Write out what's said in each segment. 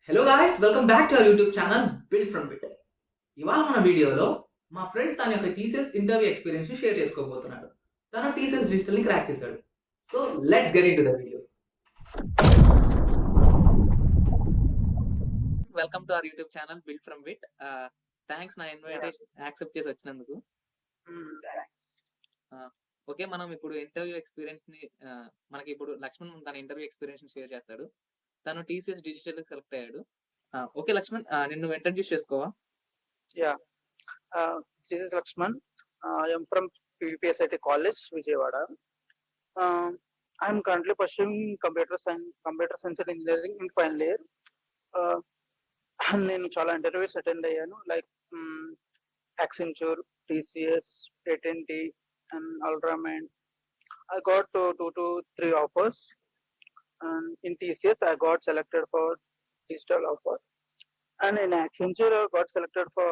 Hello guys, welcome back to our YouTube channel build from bit. ఇవాళ మన వీడియోలో మా ఫ్రెండ్ తన యొక్క టీసీఎస్ ఇంటర్వ్యూ ఎక్స్పీరియన్స్ షేర్ చేసుకోబోతున్నాడు. తన టీసీఎస్ డిజిటల్ ని క్రాక్ చేశాడు. So let's get into the video. Welcome to our YouTube channel build from bit. Thanks నా ఇన్విటేషన్ యాక్సెప్ట్ చేసి వచ్చినందుకు. ఓకే, మనం ఇప్పుడు ఇంటర్వ్యూ ఎక్స్పీరియన్స్ ని మనకి ఇప్పుడు లక్ష్మణ్ తన ఇంటర్వ్యూ ఎక్స్పీరియన్స్ షేర్ చేస్తాడు. తను టీసీఎస్ డిజిటల్ సెలెక్ట్ అయ్యాడు. ఓకే లక్ష్మణ్, నిన్ను introduce చేసుకోవా? Yeah, this is Lakshman. I am from PPSIT College, Vijayawada. I am currently pursuing computer science and engineering in final year. నేను చాలా ఇంటర్వ్యూస్ అటెండ్ అయ్యాను, like Accenture, TCS, AT&T, and Ultraman. I got 2 to 3 offers, and in TCS I got selected for digital offer, and in Accenture I got selected for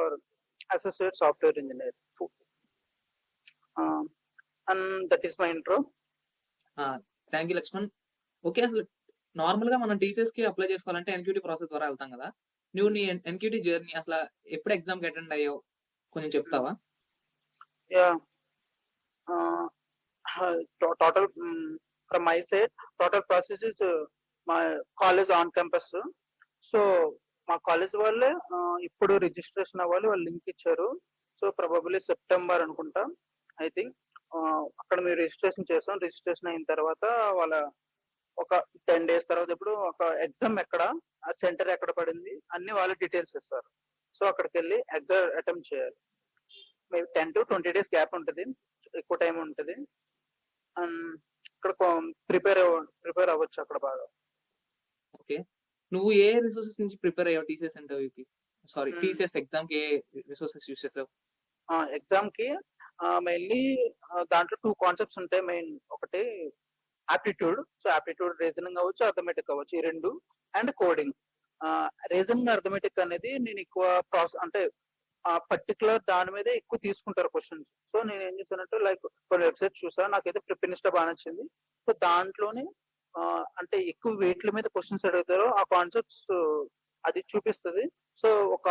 associate software engineer. And that is my intro. Thank you Lakshman. Okay, అసలు normal గా మనం TCS కి apply చేసుకోవాలంటే NQT process ద్వారా వెళ్తాం కదా. నువ్వు నీ ఎన్క్యూటీ జర్నీ అసలు ఎప్పుడు ఎగ్జామ్ కి అటెండ్ అయ్యావు కొంచెం చెప్తావా? Yeah, total from my side, total process is my college on campus. So మా కాలేజ్ వాళ్ళే ఇప్పుడు రిజిస్ట్రేషన్ అవ్వాలి, వాళ్ళు లింక్ ఇచ్చారు. సో ప్రాబబ్లీ సెప్టెంబర్ అనుకుంటా, ఐ థింక్. అక్కడ మీరు రిజిస్ట్రేషన్ చేస్తాం. రిజిస్ట్రేషన్ అయిన తర్వాత వాళ్ళ ఒక 10 days తర్వాత ఇప్పుడు ఒక ఎగ్జామ్ ఎక్కడ, ఆ సెంటర్ ఎక్కడ పడింది అన్ని వాళ్ళ డీటెయిల్స్ ఇస్తారు. సో అక్కడికి వెళ్ళి ఎగ్జామ్ అటెంప్ట్ చేయాలి. మేబీ 10 to 20 days గ్యాప్ ఉంటుంది, ఎక్కువ టైం ఉంటుంది. అండ్ ఇక్కడ ప్రిపేర్ అవ్వచ్చు అక్కడ బాగా. ఓకే, నువ్వు ఏ రిసోర్సెస్ నుంచి ప్రిపేర్ అయ్యావు టీసీఎస్ ఇంటర్వ్యూకి? సారీ, టీసీఎస్ ఎగ్జామ్ కి ఏ రిసోర్సెస్ యూస్ చేసావు? ఎగ్జామ్ కి మెయిన్లీ దాంట్లో 2 కాన్సెప్ట్స్ ఉంటాయి మెయిన్. ఒకటి ఆప్టిట్యూడ్, సో ఆప్టిట్యూడ్ రీజనింగ్ అవ్వచ్చు, అర్థమెటిక్ అవ్వచ్చు, ఈ రెండు. And coding. రీజనింగ్ అర్థమెటిక్ అనేది నేను ఎక్కువ అంటే పర్టికులర్ దాని మీదే ఎక్కువ తీసుకుంటారు క్వశ్చన్స్. సో నేను ఏం చేశానంటే, లైక్ కొన్ని వెబ్సైట్స్ చూసాను, నాకైతే ప్రిపెనిస్టా బాగా నచ్చింది. సో దాంట్లోనే అంటే ఎక్కువ వెయిట్ల మీద క్వశ్చన్స్ అడుగుతారో ఆ కాన్సెప్ట్స్ అది చూపిస్తుంది. సో ఒక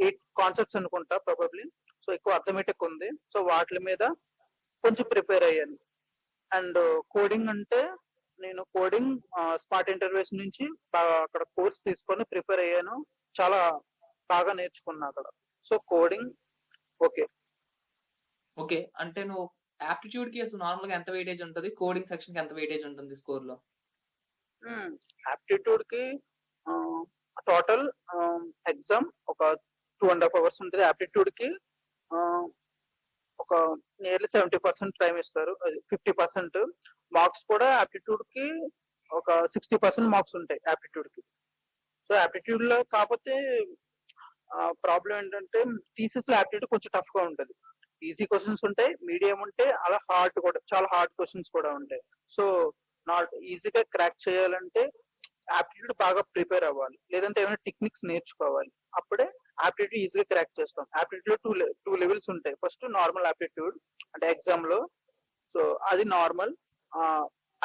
8 కాన్సెప్ట్స్ అనుకుంటా ప్రాబబ్లీ. సో ఎక్కువ అర్థమెటిక్ ఉంది, సో వాటి మీద కొంచెం ప్రిపేర్ అయ్యాను. అండ్ కోడింగ్ అంటే నేను కోడింగ్ స్మార్ట్ ఇంటర్వ్యూస్ నుంచి అక్కడ కోర్స్ తీసుకొని ప్రిపేర్ అయ్యాను, చాలా బాగా నేర్చుకున్నా అక్కడ. So coding okay. ఓకే, అంటే నువ్వు ఆప్టిట్యూడ్ కి అసలు నార్మల్ గా ఎంత వెయిటేజ్ ఉంటుంది, కోడింగ్ సెక్షన్ కి ఎంత వెయిటేజ్ ఉంటుంది స్కోర్ లో? ఆప్టిట్యూడ్ కి టోటల్ ఎగ్జామ్ ఒక 2.5 hours ఉంటుంది. ఆప్టిట్యూడ్ కి ఒక నియర్లీ 70% టైం ఇస్తారు, 50% మార్క్స్ కూడా. ఆప్టిట్యూడ్ కి ఒక 60% మార్క్స్ ఉంటాయి ఆప్టిట్యూడ్ కి. సో ఆప్టిట్యూడ్ లో కాకపోతే ప్రాబ్లం ఏంటంటే టీసీఎస్ లో ఆప్టిట్యూడ్ కొంచెం టఫ్ గా ఉంటుంది. ఈజీ క్వశ్చన్స్ ఉంటాయి, మీడియం ఉంటాయి, అలా హార్డ్ కూడా, చాలా హార్డ్ క్వశ్చన్స్ కూడా ఉంటాయి. సో నాట్ ఈజీగా క్రాక్ చేయాలంటే ఆప్టిట్యూడ్ బాగా ప్రిపేర్ అవ్వాలి, లేదంటే ఏమైనా టెక్నిక్స్ నేర్చుకోవాలి. అప్పుడే ఆప్టిట్యూడ్ ఈజీగా క్రాక్ చేస్తాం. ఆప్టిట్యూడ్ టూ లెవెల్స్ ఉంటాయి. ఫస్ట్ నార్మల్ ఆప్టిట్యూడ్ అంటే ఎగ్జామ్ లో, సో అది నార్మల్,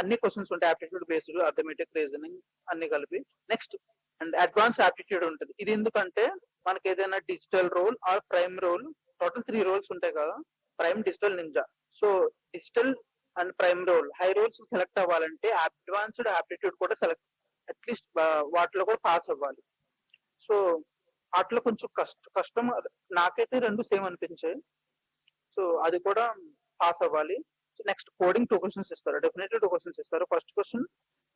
అన్ని క్వశ్చన్స్ ఉంటాయి ఆప్టిట్యూడ్ బేస్డ్, అర్థమెటిక్, రీజనింగ్ అన్ని కలిపి. నెక్స్ట్ అండ్ అడ్వాన్స్ ఆప్టిట్యూడ్ ఉంటుంది. ఇది ఎందుకంటే మనకి ఏదైనా digital role or prime role, total 3 roles ఉంటాయి కదా, prime, digital, ninja. So digital and prime role, high roles select అవ్వాలంటే అడ్వాన్స్డ్ ఆప్టిట్యూడ్ కూడా సెలెక్ట్, అట్లీస్ట్ వాటిలో కూడా పాస్ అవ్వాలి. సో వాటిలో కొంచెం కష్టం. నాకైతే 2 సేమ్ అనిపించాయి. సో అది కూడా పాస్ అవ్వాలి. నెక్స్ట్ కోడింగ్ 2 క్వశ్చన్స్ ఇస్తారు, డెఫినెట్లీ 2 క్వశ్చన్స్ ఇస్తారు. ఫస్ట్ క్వశ్చన్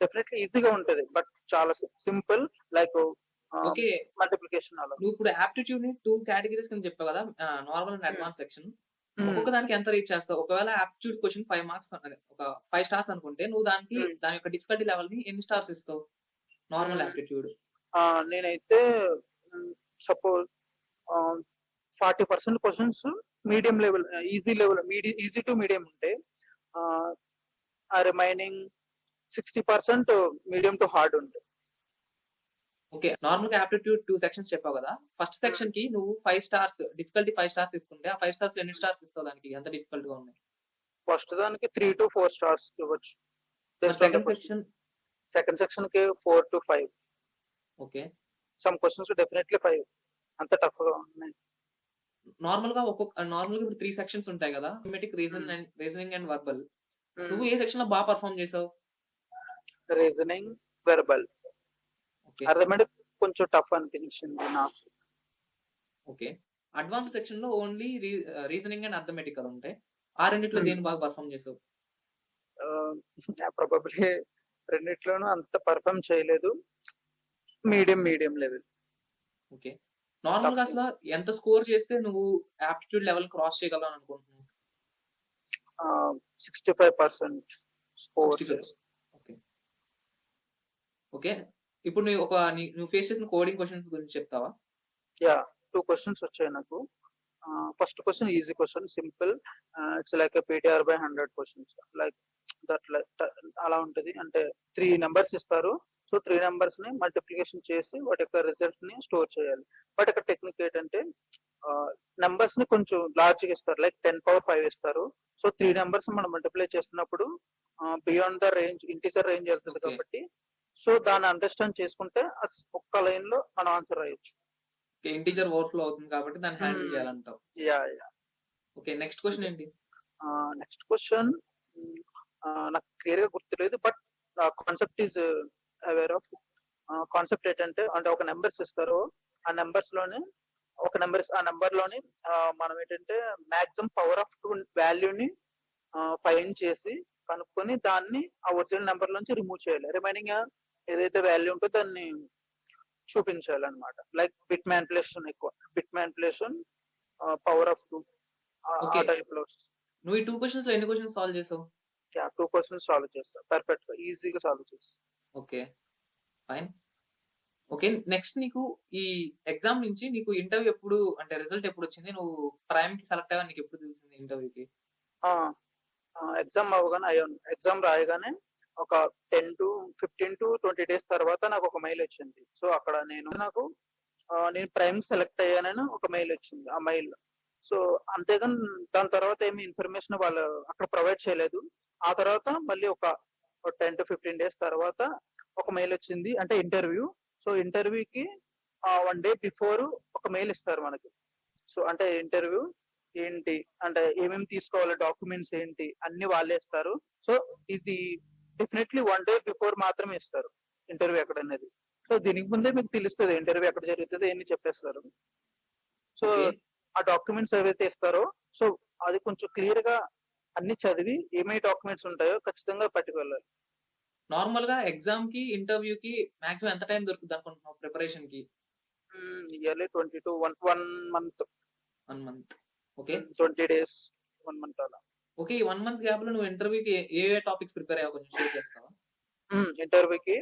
డెఫినెట్లీ ఈజీగా ఉంటుంది, బట్ చాలా సింపుల్, లైక్ ఓకే, మల్టిప్లికేషన్ అలా. నువ్వు ఇప్పుడు ఆప్టిట్యూడ్ ని 2 కేటగిరీస్ కింద చెప్పావు కదా, నార్మల్ అండ్ అడ్వాన్స్ సెక్షన్. ఒక్కొక్క దానికి ఎంత రీచ్ చేస్తావు? ఒకవేళ ఆప్టిట్యూడ్ క్వశ్చన్ 5 మార్క్స్, ఒక 5 stars అనుకుంటే, నువ్వు దానికి దాని యొక్క డిఫికల్టీ లెవెల్ ని ఎన్ని స్టార్స్ ఇస్తావు నార్మల్ ఆప్టిట్యూడ్? నేనైతే suppose 40% questions medium level, easy to medium ఉంటే, ఆ రిమైనింగ్ 60% మీడియం టు హార్డ్ ఉంటాయి. ఓకే, నార్మల్ గా ఆప్టిట్యూడ్ 2 సెక్షన్స్ చెప్పావు కదా. ఫస్ట్ సెక్షన్ కి నువ్వు 5 stars డిఫికల్టీ 5 stars ఇస్తుంటే, ఆ 5 stars ఎన్ని స్టార్స్ ఇస్తావు? దానికి ఎంత డిఫికల్ట్ గా ఉన్నాయి? ఫస్ట్ దానికి 3 to 4 stars ఇవ్వచ్చు. సెకండ్ సెక్షన్ సెకండ్ సెక్షన్ కి 4 to 5. Okay. Some questions definitely 5 అంత టఫ్గా ఉన్నాయి. నార్మల్‌గా ఇప్పుడు 3 సెక్షన్స్ ఉంటాయి గదా! Arithmetic, reasoning and verbal. నువ్వు ఏ సెక్షన్‌లో పెర్ఫార్మ్ చేసావు? Reasoning, verbal. ఓకే. అర్థమెటిక్ కొంచెం టఫ్ అనిపించింది నాకు. ఓకే. అడ్వాన్స్ సెక్షన్‌లో ఓన్లీ రీజనింగ్ అండ్ అర్థమెటిక్ కదా ఉంటాయి. ఆ రెండిట్లో దేన్ని బాగా పెర్ఫార్మ్ చేసావు? ప్రాబబ్లీ రెండిట్లోనూ అంత పర్ఫార్మ్ చేయలేదు. Medium level. ఓకే. నార్మల్‌గా టఫ్. అసల ఎంత స్కోర్ చేస్తే నువ్వు యాప్టిట్యూడ్ లెవెల్ క్రాస్ చేయగలవు అని అనుకుంటున్నావు? 65% స్కోర్ 65. ఓకే. ఓకే. ఇప్పుడు నువ్వు ఫేస్ చేసిన కోడింగ్ క్వెషన్స్ గురించి చెప్తావా? యా 2 క్వెషన్స్ వచ్చాయి నాకు. First question easy question, simple. It's like PTR by 100 questions. Like అలా ఉంటది. అంటే 3 నెంబర్స్ ఇస్తారు. సో 3 నెంబర్స్ ని మల్టిప్లికేషన్ చేసి వాటి యొక్క రిజల్ట్ ని స్టోర్ చేయాలి. వాటి యొక్క టెక్నిక్ ఏంటంటే నెంబర్స్ ని కొంచెం లార్జ్ గా ఇస్తారు. లైక్ 10^5 ఇస్తారు. సో 3 నెంబర్స్ మనం మల్టిప్లై చేస్తున్నప్పుడు beyond the range, integer range వెళ్తుంది ఓకే. కాబట్టి సో దాన్ని అండర్స్టాండ్ చేసుకుంటే ఒక్క లైన్ లో మనం ఆన్సర్ రాయొచ్చు. ఓకే. ఇంటిజర్ ఓవర్‌ఫ్లో అవుతుంది కాబట్టి దాన్ని హ్యాండిల్ చేయాలంటావు. యా. ఓకే. నెక్స్ట్ క్వెషన్ ఏంటి? నెక్స్ట్ క్వెషన్ నాకు క్లియర్ గా గుర్తులేదు. But concept is aware of. Concept ఏంటంటే అంటే ఒక నెంబర్స్ ఇస్తారు. ఆ నెంబర్స్ లోనే ఆ నెంబర్ లోని మనం ఏంటంటే మాక్సిమం పవర్ ఆఫ్ 2 వాల్యూని ఫైండ్ చేసి కనుక్కొని దాన్ని ఆ ఒరిజినల్ నెంబర్ నుంచి రిమూవ్ చేయాలి. రిమైనింగ్ ఏదైతే వాల్యూ ఉంటుందో దాన్ని చూపించాలన్నమాట. లైక్ బిట్ మ్యానిపులేషన్ ఎక్కువ. బిట్ మ్యానిపులేషన్, పవర్ ఆఫ్ 2 ఆ ఓకే. టైప్ లో. నువ్వు ఈ 2 క్వెషన్స్‌లో ఎన్ని క్వెషన్స్ సాల్వ్ చేసావు? 2 క్వెషన్స్ సాల్వ్ చేస్తా. పర్ఫెక్ట్ గా ఈజీగా సాల్వ్ చేస్తా. ఓకే. ఫైన్. ఓకే. నెక్స్ట్ నీకు ఈ ఎగ్జామ్ నుంచి నీకు ఇంటర్వ్యూ ఎప్పుడు అంటే రిజల్ట్ ఎప్పుడొచ్చింది? నువ్వు ప్రైమ్‌కి సెలెక్ట్ అయ్యావని నీకెప్పుడు తెలిసింది ఇంటర్వ్యూకి? ఎగ్జామ్ అవ్వగానే అయ్యాను. ఎగ్జామ్ రాయగానే ఒక 15-20 డేస్ తర్వాత నాకు ఒక మెయిల్ వచ్చింది. సో అక్కడ నేను ప్రైమ్ సెలెక్ట్ అయ్యానని ఒక మెయిల్ వచ్చింది ఆ మెయిల్. సో అంతేగాని దాని తర్వాత ఏమి ఇన్ఫర్మేషన్ వాళ్ళు అక్కడ ప్రొవైడ్ చేయలేదు. ఆ తర్వాత మళ్ళీ ఒక 10-15 డేస్ తర్వాత ఒక మెయిల్ వచ్చింది. అంటే ఇంటర్వ్యూ. సో ఇంటర్వ్యూకి 1 డే బిఫోర్ ఒక మెయిల్ ఇస్తారు మనకి. సో అంటే ఇంటర్వ్యూ ఏంటి, అంటే ఏమేమి తీసుకోవాలి, డాక్యుమెంట్స్ ఏంటి అన్ని వాళ్ళే ఇస్తారు. సో ఇది డెఫినెట్లీ 1 డే బిఫోర్ మాత్రమే ఇస్తారు ఇంటర్వ్యూ ఎక్కడ అనేది. సో దీనికి ముందే మీకు తెలుస్తుంది ఇంటర్వ్యూ ఎక్కడ జరుగుతుంది అని చెప్పేస్తారు. So okay. ఆ డాక్యుమెంట్స్ ఏవైతే ఇస్తారో సో అది కొంచెం క్లియర్ గా అన్ని చదివి ఏమేమి డాక్యుమెంట్స్ ఉంటాయో ఖచ్చితంగా పట్టుకెళ్ళాలి. నార్మల్‌గా ఎగ్జామ్‌కి, ఇంటర్వ్యూకి మాక్సిమం ఎంత టైం దొరుకుద్దనుకుంటున్నావు ప్రిపరేషన్‌కి? Nearly 20 to 1 month. 1 month. Okay. 20 days, 1 month అలా. ఓకే. ఈ 1 మంత్ గ్యాప్‌లో నువ్వు ఇంటర్వ్యూకి ఏ ఏ టాపిక్స్ ప్రిపేర్ అయ్యావో కొంచెం షేర్ చేస్తావా? ఇంటర్వ్యూకి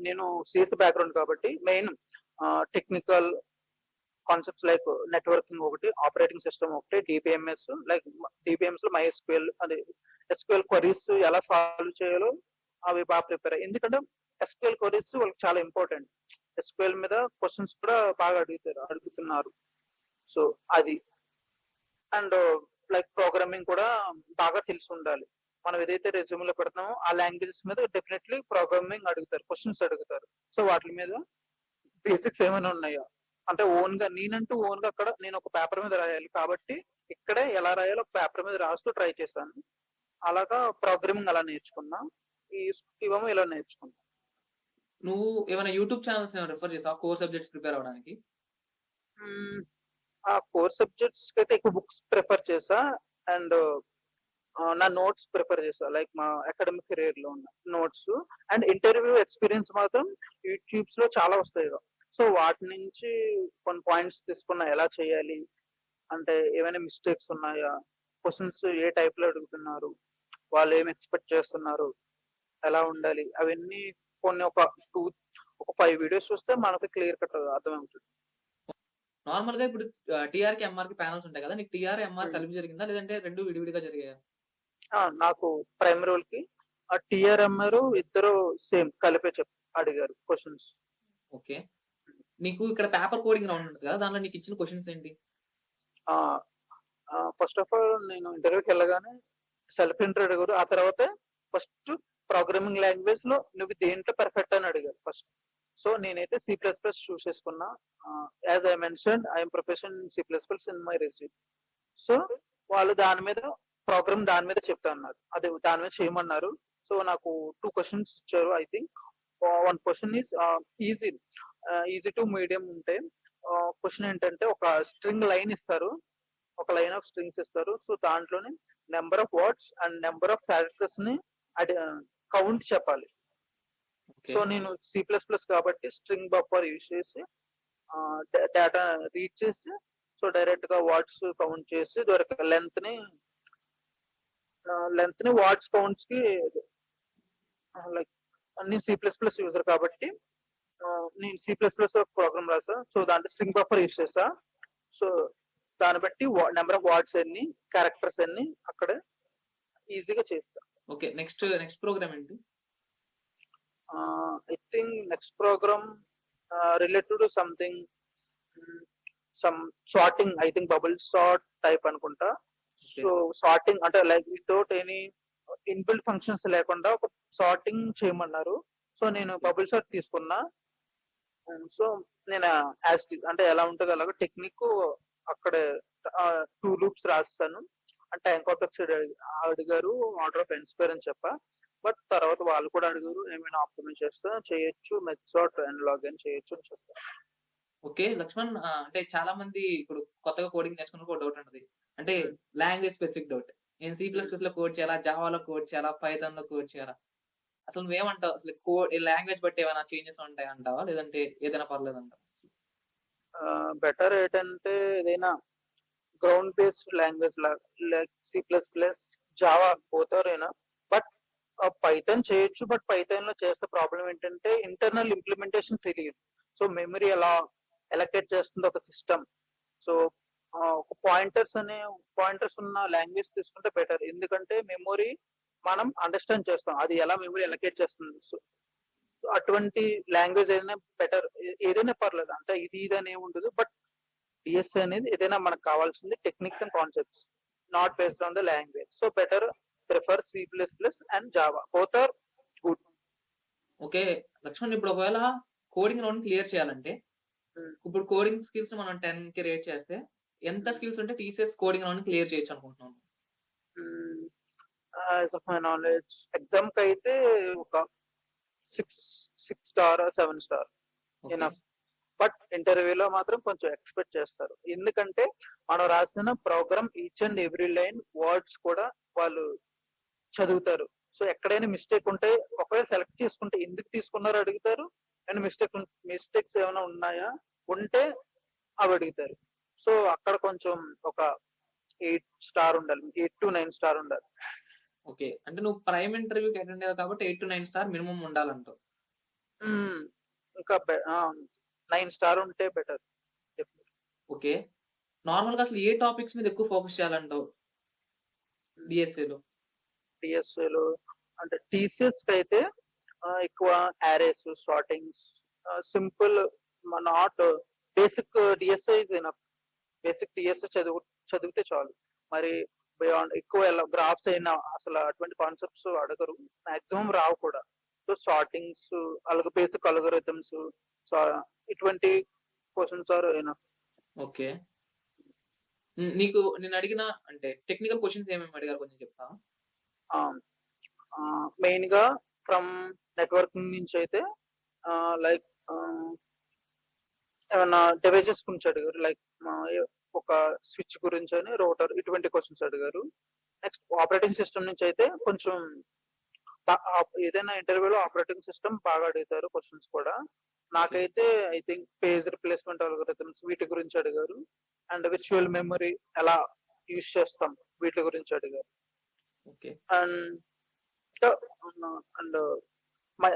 నేను సిఎస్ బ్యాక్గ్రౌండ్ కాబట్టి main technical concepts like networking ఒకటి, ఆపరేటింగ్ సిస్టమ్ ఒకటి, డిబిఎంఎస్. లైక్ డిబిఎంఎస్ లో MySQL అది ఎస్క్యూఎల్ క్వరీస్ ఎలా సాల్వ్ చేయాలో అవి బాగా ప్రిపేర్ అయ్యాయి. ఎందుకంటే ఎస్క్యూఎల్ క్వరీస్ వాళ్ళకి చాలా ఇంపార్టెంట్. ఎస్క్యూఎల్ మీద క్వశ్చన్స్ కూడా బాగా అడుగుతున్నారు. సో అది. అండ్ లైక్ ప్రోగ్రామింగ్ కూడా బాగా తెలిసి ఉండాలి. మనం ఏదైతే రెజ్యూమ్ లో పెడుతున్నామో ఆ లాంగ్వేజెస్ మీద డెఫినెట్లీ ప్రోగ్రామింగ్ అడుగుతారు, క్వశ్చన్స్ అడుగుతారు. సో వాటి మీద బేసిక్స్ ఏమైనా ఉన్నాయా, అంటే ఓన్ గా అక్కడ నేను ఒక పేపర్ మీద రాయాలి కాబట్టి ఇక్కడే ఎలా రాయాలో ఒక పేపర్ మీద రాస్తూ ట్రై చేశాను. అలాగా ప్రోగ్రామింగ్ అలా నేర్చుకున్నా. ఇవేమో ఇలా నేర్చుకున్నా. నువ్వు ఏమైనా యూట్యూబ్ ఛానెల్స్ ఏమైనా రిఫర్ చేసావా కోర్ సబ్జెక్ట్స్ ప్రిపేర్ అవ్వడానికి? మ్మ్, ఆ కోర్ సబ్జెక్ట్స్ కి అయితే ఎక్కువ బుక్స్ ప్రిఫర్ చేసా. అండ్ నా నోట్స్ ప్రిఫర్ చేసా. లైక్ మా అకాడమిక్ కెరీర్ లో ఉన్న నోట్స్. అండ్ ఇంటర్వ్యూ ఎక్స్పీరియన్స్ మాత్రం యూట్యూబ్స్ లో చాలా వస్తాయి. సో వాటి నుంచి కొన్ని పాయింట్స్ తీసుకున్నా ఎలా చేయాలి, అంటే ఏమైనా మిస్టేక్స్ ఉన్నాయా, క్వశ్చన్స్ ఏ టైప్ లో అడుగుతున్నారు, వాళ్ళు ఏం ఎక్స్పెక్ట్ చేస్తున్నారు, ఎలా ఉండాలి, అవన్నీ కొన్ని ఒక 5 వీడియోస్ చూస్తే మనకు క్లియర్ కట్ అర్థమవుతుంది. నార్మల్‌గా ఇప్పుడు టీఆర్‌కి, ఎంఆర్‌కి ప్యానెల్స్ ఉంటాయి కదా! నీకు టీఆర్, ఎంఆర్ మ్మ్. కలిపి జరిగిందా? లేదంటే 2 విడివిడిగా జరిగాయా? నాకు ప్రైమరీ వాళ్ళకి ఆ టీఆర్ఎంఆర్ ఇద్దరు సేమ్ కలిపే అడిగారు క్వశ్చన్స్. ఓకే. నీకు ఇక్కడ పేపర్ కోడింగ్ రౌండ్ ఉంటది కదా! దాంట్లో నీకు ఇచ్చిన క్వెషన్స్ ఏంటి? ఫస్ట్ ఆఫ్ ఆల్ నేను ఇంటర్వ్యూకి వెళ్ళగానే సెల్ఫ్ ఇంటర్వ్యూ అడిగారు. ఆ తర్వాత ఫస్ట్ ప్రోగ్రామింగ్ లాంగ్వేజ్ లో నువ్వు దేంట్లో పర్ఫెక్ట్ అని అడిగారు ఫస్ట్. సో నేనైతే C++ చూస్ చేసుకున్నా. As I mention I'm profession C++ in my resume. So వాళ్ళు దాని మీద ప్రోగ్రామ్ దాని మీద చెప్తా అన్నారు, అదే దాని మీద చేయమన్నారు. సో నాకు 2 క్వశ్చన్స్ ఇచ్చారు. I think one question is easy easy to medium ఉంటే, క్వశ్చన్ ఏంటంటే ఒక స్ట్రింగ్ లైన్ ఇస్తారు, ఒక లైన్ ఆఫ్ స్ట్రింగ్స్ ఇస్తారు. సో దాంట్లోనే number of words and number of characters ని కౌంట్ చెప్పాలి. ఓకే. సో నేను C++ కాబట్టి స్ట్రింగ్ బఫర్ యూజ్ చేసి డేటా రీడ్ చేసి, సో డైరెక్ట్ గా వర్డ్స్ కౌంట్ చేసి దొరికే లెంత్ ని వర్డ్స్ కౌంట్స్ కి లైక్ అన్ని C++ యూజర్ కాబట్టి నేను C++ ప్రోగ్రామ్ రాసా. సో దాంట్లో స్ట్రింగ్ బఫర్ యూజ్ చేసా. సో దాన్ని బట్టి నెంబర్ ఆఫ్ వర్డ్స్ ఎన్ని, క్యారెక్టర్స్ ఎన్ని అక్కడ ఈజీగా చేస్తా. ఓకే. నెక్స్ట్ ప్రోగ్రామ్ ఏంటి? I think next program related to something, some sorting, I think bubble sort type అనుకుంటా. ఓకే. సో సార్టింగ్ అంటే like without any inbuilt functions లేకుండా ఒక సార్టింగ్ చేయమన్నారు. సో నేను ఓకే. బబుల్ సార్ట్ తీసుకున్నా. సో నేను అంటే ఎలా ఉంటుంది అలాగ టెక్నిక్ అక్కడ 2 లూప్స్ రాస్తాను. అంటే టైం కాంప్లెక్స్ అడిగారు, ఆర్డర్ ఆఫ్ ఎన్స్పైర్ అని చెప్పా. బట్ తర్వాత వాళ్ళు కూడా అడిగారు ఏమైనా ఆప్టిమైజ్ చేస్తా చేయొచ్చు, మెథడ్ అండ్ లాగిన్ చేయొచ్చు అని చెప్పా. ఓకే. లక్ష్మణ్, అంటే చాలా మంది ఇప్పుడు కొత్తగా కోడింగ్ నేర్చుకున్నప్పుడు ఒక డౌట్ ఉంటది. అంటే ఉమ్, లాంగ్వేజ్ స్పెసిఫిక్ డౌట్. నేను ఉమ్. C++లో కోడ్ చేయాలా? జావాలో కోడ్ చేయాలా? పైథాన్‌లో కోడ్ చేయాలా? అసలు నువ్వేమంటావు? అసలు ఈ లాంగ్వేజ్ బట్టి ఏమైనా చేంజెస్ ఉంటాయంటావా? లేదంటే ఏదైనా పర్లేదంటావా? బెటర్ ఏంటంటే ఏదైనా ground based language like C++, Java పోతారైనా. బట్ పైథాన్ చేయొచ్చు. బట్ పైథాన్ లో చేస్తే ప్రాబ్లం ఏంటంటే ఇంటర్నల్ ఇంప్లిమెంటేషన్ తెలియదు. సో మెమరీ ఎలా ఎలకేట్ చేస్తుంది ఒక సిస్టమ్. సో ఒక పాయింటర్స్ ఉన్న లాంగ్వేజ్ తీసుకుంటే బెటర్. ఎందుకంటే మెమరీ మనం అండర్స్టాండ్ చేస్తాం, అది ఎలా మెమరీ ఎలకేట్ చేస్తుంది. సో అటువంటి లాంగ్వేజ్ ఏదైనా బెటర్. ఏదైనా పర్లేదు, అంటే ఇది అని ఏమి ఉండదు. బట్ డిఎస్ఏ అనేది ఏదైనా మనకు కావాల్సింది techniques and concepts, not based on the language. So better prefer C++ and Java, both are good. Okay. Lakshman, ఇప్పుడు ఒకవేళ కోడింగ్ రౌండ్ క్లియర్ చేయాలంటే, ఇప్పుడు కోడింగ్ స్కిల్స్ మనం 10కి రేట్ చేస్తే ఎంత స్కిల్స్ ఉంటే టీసీఎస్ కోడింగ్ రౌండ్ క్లియర్ చేయొచ్చు అనుకుంటున్నాను? As of my knowledge exam కి అయితే ఒక 6 star 7 star okay. Enough. But ఇంటర్వ్యూలో మాత్రం కొంచెం ఎక్స్పెక్ట్ చేస్తారు, ఎందుకంటే మనం రాసిన program each and every line words కూడా వాళ్ళు చదువుతారు. సో ఎక్కడైనా మిస్టేక్ ఉంటే ఒకవేళ సెలెక్ట్ చేసుకుంటే ఎందుకు తీసుకున్నారో అడుగుతారు, అండ్ మిస్టేక్స్ ఏమైనా ఉన్నాయా ఉంటే అవి అడుగుతారు. సో అక్కడ కొంచెం ఒక 8 స్టార్ ఉండాలి, 8 to 9 స్టార్ ఉండాలి. ఓకే. అంటే నువ్వు ప్రైమ్ ఇంటర్వ్యూకి అటెండ్ అయ్యావు కాబట్టి 8-9 స్టార్ మినిమమ్ ఉండాలంటావు. మ్మ్. ఇంకా 9 స్టార్ ఉంటే బెటర్. ఓకే. నార్మల్‌గా అసలు ఏ టాపిక్స్ మీద ఎక్కువ ఫోకస్ చేయాలంటావు డీఎస్ఏలో? డిఎస్ఏలో అంటే టీసీఎస్ కి అయితే ఎక్కువ arrays, sortings, simple, not basic DSA is enough. Basic DSA చదివితే చాలు. మరి బియాండ్ ఎక్కువ గ్రాఫ్స్ అయినా అసలు అటువంటి కాన్సెప్ట్స్ అడగరు, మాక్సిమం రావు కూడా. సో సార్టింగ్స్, బేసిక్ అల్గోరిథమ్స్, ఇటువంటి క్వశ్చన్స్ ఆర్ ఎనఫ్. ఓకే. నేను అడిగిన అంటే టెక్నికల్ క్వెషన్స్ ఏమేమి అడిగారు కొంచెం చెప్తావా? మెయిన్ గా ఫ్రమ్ నెట్వర్కింగ్ నుంచి అయితే లైక్ ఏమన్నా డివైజెస్ గురించి అడిగారు, లైక్ ఒక స్విచ్ గురించి అని, రోటర్, ఇటువంటి క్వశ్చన్స్ అడిగారు. నెక్స్ట్ ఆపరేటింగ్ సిస్టమ్ నుంచి అయితే కొంచెం ఏదైనా ఇంటర్వ్యూలో ఆపరేటింగ్ సిస్టమ్ బాగా అడుగుతారు క్వశ్చన్స్ కూడా. నాకైతే I think page replacement algorithms వీటి గురించి అడిగారు, అండ్ విర్చువల్ మెమరీ ఎలా యూజ్ చేస్తాం వీటి గురించి అడిగారు. Okay. And my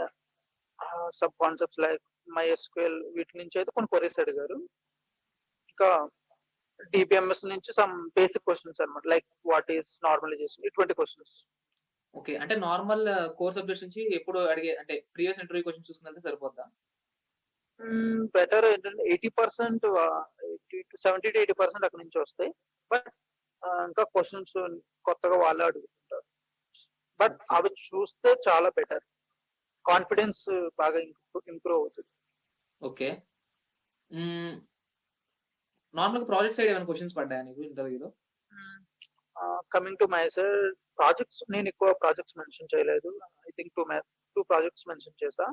sub concepts like MySQL వీటి నుంచి అయితే కొన్ని క్వరీస్ అడిగారు. ఇంకా డిబిఎంఎస్ నుంచి సమ్ బేసిక్ క్వశ్చన్స్ అన్నమాట, లైక్ వాట్ ఈస్ నార్మలైజేషన్, ఇటువంటి క్వశ్చన్స్. ఓకే. అంటే నార్మల్ కోర్ సబ్జెక్ట్స్ నుంచి ఎప్పుడు అడిగే అంటే ప్రీవియస్ ఇంటర్వ్యూ క్వెషన్స్ చూసుకున్నట్లయితే సరిపోద్దా? బెటర్ ఏంటంటే 80% 70 to 80% అక్కడ నుంచి వస్తాయి. బట్ ఇంకా క్వశ్చన్స్ కొత్తగా వాళ్ళే అడుగుతుంటారు. But okay. అవి చూస్తే చాలా బెటర్, కాన్ఫిడెన్స్ బాగా ఇంప్రూవ్ అవుతుంది. ఓకే. హ్మ్. నార్మల్‌గా ప్రాజెక్ట్ సైడ్ ఏమైనా క్వెషన్స్ పడ్డాయా నీకు ఇంటర్వ్యూలో? Coming to my side projects నేను ఎక్కువ ప్రాజెక్ట్స్ మెన్షన్ చేయలేదు. ఐ థింక్ 2 ప్రాజెక్ట్స్ మెన్షన్ చేశా.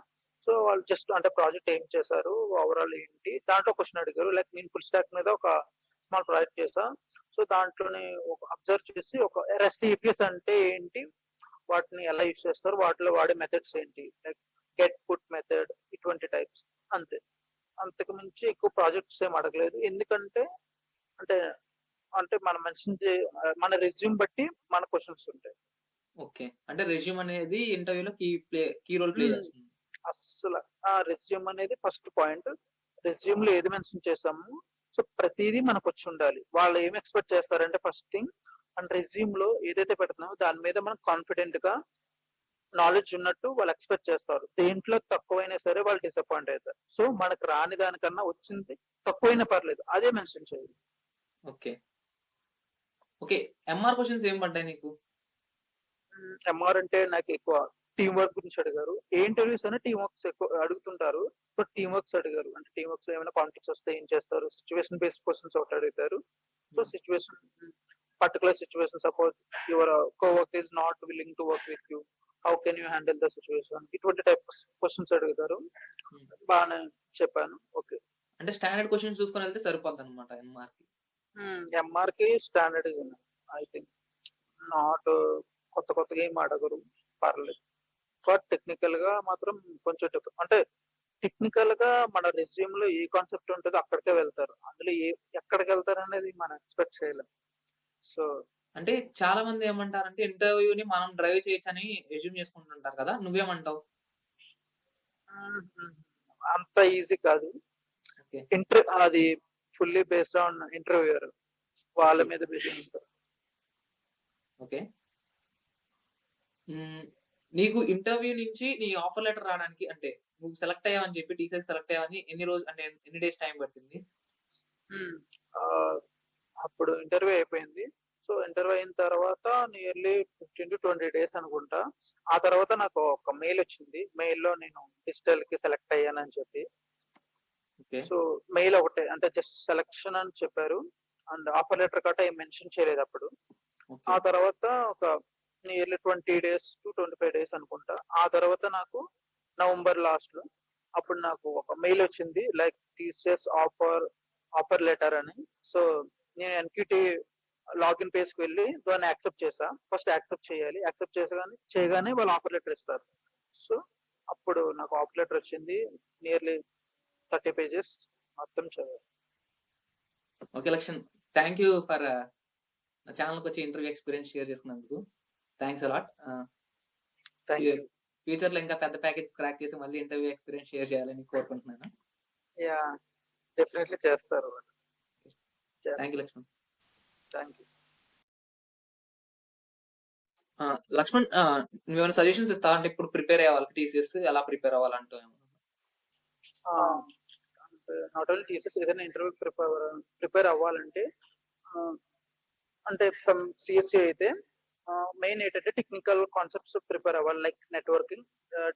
సో, వాళ్ళు జస్ట్ అంటే ప్రాజెక్ట్ ఏం చేశారు? ఓవరాల్ ఏంటి? దాంట్లో క్వెషన్ అడిగారు. లైక్ నేను ఫుల్ స్టాక్ మీద ఒక స్మాల్ ప్రాజెక్ట్ చేశా. సో, దాంట్లోనే ఒక అబ్జర్వ్ చేసి ఒక రెస్ట్ ఏపీఎస్ అంటే ఏంటి? వాటిని ఎలా యూజ్ చేస్తారు? వాటిలో వాడే మెథడ్స్ ఏంటి? లైక్ గెట్, పుట్ మెథడ్ ఇటువంటి టైప్స్ అంతే. అంతకు మించి ఎక్కువ ప్రాజెక్ట్స్ ఏమి అడగలేదు. ఎందుకంటే అంటే అంటే మనం మెన్షన్ మన రెజ్యూమ్ బట్టి మన క్వెషన్స్ ఉంటాయి. ఓకే. అంటే రెజ్యూమ్ అనేది ఇంటర్వ్యూలో కీ రోల్ ప్లే హ్మ్. చేస్తుంది. అస్సల రెజ్యూమ్ అనేది ఫస్ట్ పాయింట్. రెజ్యూమ్‌లో ఏది మెన్షన్ చేసామో సో, ప్రతీదీ మనకొచ్చుండాలి. వాళ్ళు ఏం ఎక్స్‌పెక్ట్ చేస్తారంటే ఫస్ట్ థింగ్ మన రెజ్యూమ్‌లో ఏదైతే పెడుతున్నామో దాని మీద మనం కాన్ఫిడెంట్‌గా నాలెడ్జ్ ఉన్నట్టు వాళ్ళు ఎక్స్‌పెక్ట్ చేస్తారు. దేంట్లో తక్కువైనా సరే వాళ్ళు డిసప్పాయింట్ అవుతారు. సో, మనకు రాని దానికన్నా వచ్చింది తక్కువైనా పర్లేదు. అదే మెన్షన్ చేయాలి. ఓకే. ఓకే. ఎంఆర్ క్వెషన్స్ ఏం పడ్డాయి నీకు? ఎంఆర్ అంటే నాకెక్కువ టీమ్ వర్క్ గురించి అడిగారు. ఏ ఇంటర్వ్యూస్ అయినా టీమ్ వర్క్స్ ఎక్కువ అడుగుతుంటారు. సో, టీమ్ వర్క్స్ అడిగారు. అంటే టీమ్ వర్క్స్‌లో ఏమైనా కాన్ఫ్లిక్ట్స్ వస్తే ఏం చేస్తారు? సిట్యుయేషన్ బేస్డ్ క్వెషన్స్ ఒకటి అడుగుతారు. సో, హ్మ్. Situation particular situation suppose your co-worker is not willing to work with you. How can you handle the situation? ఇటువంటి టైప్ క్వెషన్స్ అడుగుతారు. హ్మ్. బానే చెప్పాను. ఓకే. అంటే స్టాండర్డ్ క్వెషన్స్ చూసుకొని వెళ్తే సరిపోద్దన్నమాట ఎంఆర్‌కి. ఎంఆర్‌కి స్టాండర్డ్ ఐ థింక్. నాట్ కొత్త కొత్తగా ఏమి అడగరు. పర్లేదు. బట్ టెక్నికల్‌గా మాత్రం కొంచెం అంటే టెక్నికల్‌గా మన రెజ్యూమ్‌లో ఏ కాన్సెప్ట్ ఉంటదో అక్కడికే వెళ్తారు. అందులో ఎక్కడికెళ్తారనేది మనం ఎక్స్‌పెక్ట్ చేయలేం. సో, అంటే చాలా మంది ఏమంటారంటే ఇంటర్వ్యూని మనం డ్రైవ్ చేయొచ్చని అస్యూమ్ చేసుకుంటుంటారు కదా! నువ్వేమంటావు? హుహు. అంత ఈజీ కాదు. ఓకే. అది ఫుల్లీ బేస్డ్ ఆన్ ఇంటర్వ్యూయర్. వాళ్ళ ఓకే. మీద బేస్ అయి ఉంటది. ఓకే. హ్మ్. నీకు ఇంటర్వ్యూ నుంచి నీ ఆఫర్ లెటర్ రాడానికి అంటే నువ్వు సెలెక్ట్ అయ్యావని చెప్పి టీసీఎస్ సెలెక్ట్ అయ్యావని అంటే ఎన్ని డేస్ టైమ్ పట్టింది? హ్మ్. ఆహ్, అప్పుడు ఇంటర్వ్యూ అయిపోయింది. సో, ఇంటర్వ్యూ అయిన తర్వాత నియర్లీ 15-20 డేస్ అనుకుంటా. ఆ తర్వాత నాకు ఒక మెయిల్ వచ్చింది. మెయిల్‌లో నేను డిజిటల్‌కి సెలెక్ట్ అయ్యానని చెప్పి. ఓకే. సో, మెయిల్ ఒకటే అంటే జస్ట్ సెలక్షన్ అని చెప్పారు. అండ్ ఆఫర్ లెటర్ గట్టా ఏం మెన్షన్ చేయలేదప్పుడు. ఓకే. ఆ తర్వాత ఒక నియర్లీ 20 డేస్ టు 25 డేస్ అనుకుంటా. ఆ తర్వాత నాకు నవంబర్ లాస్ట్‌లో అప్పుడు నాకు ఒక మెయిల్ వచ్చింది. లైక్ టీసీఎస్ ఆఫర్ లెటర్ అని. సో, నేను ఎన్‌క్యూటీ లాగిన్ పేజ్‌కి వెళ్లి దాన్ని యాక్సెప్ట్ చేశా. ఫస్ట్ యాక్సెప్ట్ చేయాలి. యాక్సెప్ట్ చేయగానే వాళ్ళు ఆఫర్ లెటర్ ఇస్తారు. సో, అప్పుడు నాకు ఆఫర్ లెటర్ వచ్చింది. నియర్లీ 30 పేజెస్ మొత్తం చదివా. Okay. Laxman, thank you for నా ఛానెల్‌కొచ్చి ఇంటర్వ్యూ ఎక్స్‌పీరియన్స్ షేర్ చేసుకున్నందుకు. Thanks a lot. Few thank you. ఫ్యూచర్‌లో ఇంకా పెద్ద ప్యాకేజ్ క్రాక్ చేసి మళ్ళీ ఇంటర్వ్యూ ఎక్స్‌పీరియన్స్ షేర్ చేయాలని కోరుకుంటున్నాను. యాహ్! డెఫినైట్‌లీ చేస్తారు. థాంక్ యూ చేస్తారు. లక్ష్మణ్. Thank you. లక్ష్మణ్, నువ్వేమైనా సజెషన్స్ ఇస్తావా? అంటే ఇప్పుడు ప్రిపేర్ అయ్యే వాళ్ళకి టీసీఎస్ ఎలా ప్రిపేర్ అవ్వాలంటూ ఏమన్నా? ఆ! అంటే నాట్ ఓన్లీ టీసీఎస్ ఏదైనా ఇంటర్వ్యూకి ప్రిపేర్ అవ్వాలంటే ఆహ్, అంటే ఫ్రమ్ సీఎస్‌సి అయితే మెయిన్ ఏంటంటే టెక్నికల్ కాన్సెప్ట్స్ ప్రిపేర్ అవ్వాలి. Like networking,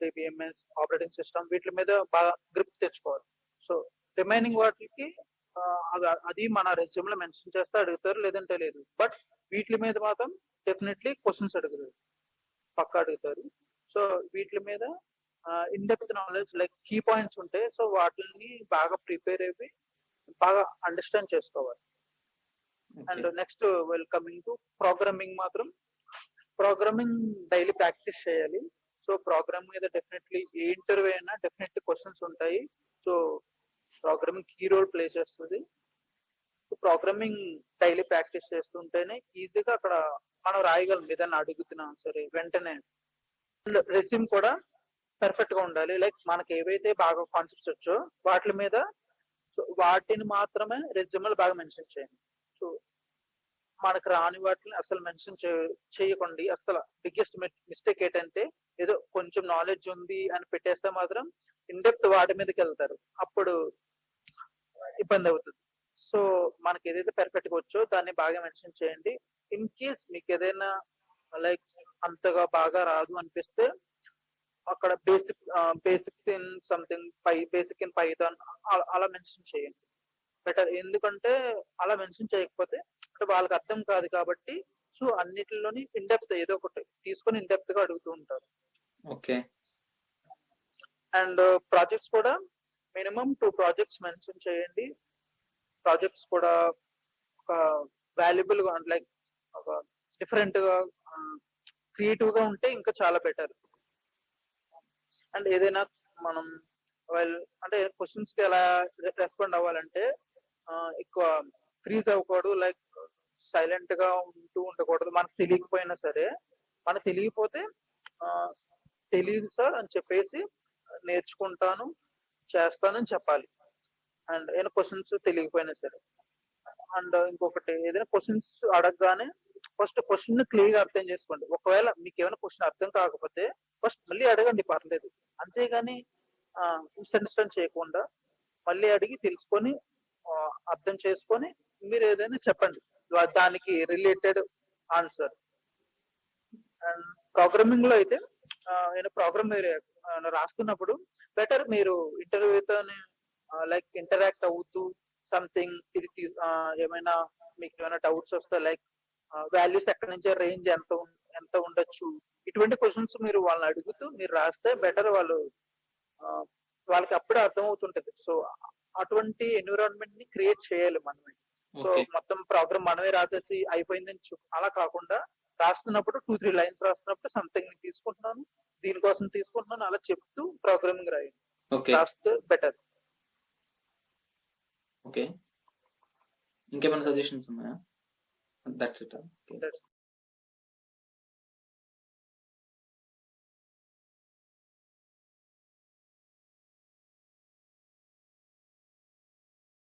DBMS, operating system వీటి మీద బాగా గ్రిప్ తెచ్చుకోవాలి. సో, రిమైనింగ్ వాటికి అది మన రెజ్యూమ్‌లో మెన్షన్ చేస్తే అడుగుతారు. లేదంటే లేదు. బట్ వీట్లి మీద మాత్రం డెఫినైట్‌లీ క్వెషన్స్ అడుగుతారు. పక్కా అడుగుతారు. సో, వీట్లి మీద in depth knowledge like key points ఉంటాయి. సో, వాటిల్ని బాగా ప్రిపేర్ అయ్యి బాగా అండర్‌స్టాండ్ చేసుకోవాలి. Okay. And next coming to programming మాత్రం ప్రోగ్రామింగ్ డైలీ ప్రాక్టీస్ చేయాలి. సో, ప్రోగ్రామ్ మీద డెఫినెట్‌లీ ఏ ఇంటర్వ్యూ అయినా డెఫినెట్‌లీ క్వెషన్స్ ఉంటాయి. So, programming key role play చేస్తది. సో, ప్రోగ్రామింగ్ డైలీ ప్రాక్టీస్ చేస్తుంటేనే ఈజీగా అక్కడ మనం రాయగలం. ఏదైనా అడుగుతున్నా సరే వెంటనే. రెజ్యూమ్ కూడా పర్ఫెక్ట్‌గా ఉండాలి. లైక్ మనకి ఏవైతే బాగా కాన్సెప్ట్స్ వచ్చో వాటిల మీద సో, వాటిని మాత్రమే రెజ్యూమ్‌లో బాగా మెన్షన్ చేయండి. సో, మనకు రాని వాటిని అసలు మెన్షన్ చేయకండి. అస్సల బిగ్గెస్ట్ మిస్టేక్ ఏంటంటే ఏదో కొంచెం నాలెడ్జ్ ఉంది అని పెట్టేస్తే మాత్రం ఇన్ డెప్త్ వాటి మీదకెళ్తారు. అప్పుడు ఇబ్బందవుతది. సో, మనకేదైతే పర్ఫెక్ట్‌గా వచ్చో దాన్ని బాగా మెన్షన్ చేయండి. ఇన్ కేస్ మీకేదైనా లైక్ అంతగా బాగా రాదు అనిపిస్తే అక్కడ basics in something basic in Python అలా మెన్షన్ చేయండి బెటర్. ఎందుకంటే అలా మెన్షన్ చేయకపోతే అంటే వాళ్ళకి అర్థం కాదు కాబట్టి, సో అన్నిటిలోని ఇన్ డెప్త్ ఏదో ఒకటి తీసుకొని ఇన్ డెప్త్ గా అడుగుతూ ఉంటారు. ఓకే. అండ్ ప్రాజెక్ట్స్ కూడా మినిమం 2 ప్రాజెక్ట్స్ మెన్షన్ చేయండి. ప్రాజెక్ట్స్ కూడా ఒక వాల్యుబుల్ గా లైక్ ఒక డిఫరెంట్ గా క్రియేటివ్ గా ఉంటే ఇంకా చాలా బెటర్. అండ్ ఏదైనా మనం వెల్ అంటే క్వశ్చన్స్ కి ఎలా రెస్పాండ్ అవ్వాలంటే ఎక్కువ ఫ్రీజ్ అవ్వకూడదు, లైక్ సైలెంట్ గా ఉండకూడదు. మనకు తెలియకపోయినా సరే, మనకు తెలియకపోతే ఆ, తెలియదు సార్ అని చెప్పేసి నేర్చుకుంటాను చేస్తానని చెప్పాలి. అండ్ ఏదైనా క్వశ్చన్స్ తెలియకపోయినా సరే. అండ్ ఇంకొకటి ఏదైనా క్వశ్చన్స్ అడగగానే ఫస్ట్ క్వశ్చన్ క్లియర్ గా అర్థం చేసుకోండి. ఒకవేళ మీకు ఏమైనా క్వశ్చన్ అర్థం కాకపోతే ఫస్ట్ మళ్ళీ అడగండి, పర్లేదు. అంతేగాని మిస్అండర్స్టాండ్ చేయకుండా మళ్ళీ అడిగి తెలుసుకొని ఆ, అర్థం చేసుకొని మీరు ఏదైనా చెప్పండి దానికి రిలేటెడ్ ఆన్సర్. అండ్ ప్రోగ్రామింగ్ లో అయితే నేను ప్రోగ్రామ్ మీరు రాస్తున్నప్పుడు బెటర్ మీరు ఇంటర్వ్యూతో లైక్ ఇంటరాక్ట్ అవుతూ సంథింగ్ ఇది ఏమైనా మీకు ఏమైనా డౌట్స్ వస్తే లైక్ వాల్యూస్ ఎక్కడి నుంచి రేంజ్ ఎంత ఉండొచ్చు, ఇటువంటి క్వశ్చన్స్ మీరు వాళ్ళని అడుగుతూ మీరు రాస్తే బెటర్. ఆ, వాళ్ళకి అప్పుడే అర్థమవుతుంటది. సో అటువంటి ఎన్విరాన్మెంట్ ని క్రియేట్ చేయాలి మనమే. So okay. మొత్తం ప్రోగ్రామ్ మనమే రాసేసి అయిపోయిందని అలా కాకుండా రాస్తున్నప్పుడు 2-3 లైన్స్ రాస్తున్నప్పుడు సంథింగ్ తీసుకుంటున్నాను, దీనికోసం తీసుకుంటున్నాను అలా చెప్తూ ప్రోగ్రామింగ్ రాయండి, ఓకే. రాస్తే బెటర్. ఓకే. ఇంకేమైనా సజెషన్స్ ఉన్నాయా? That's it. ఓకే.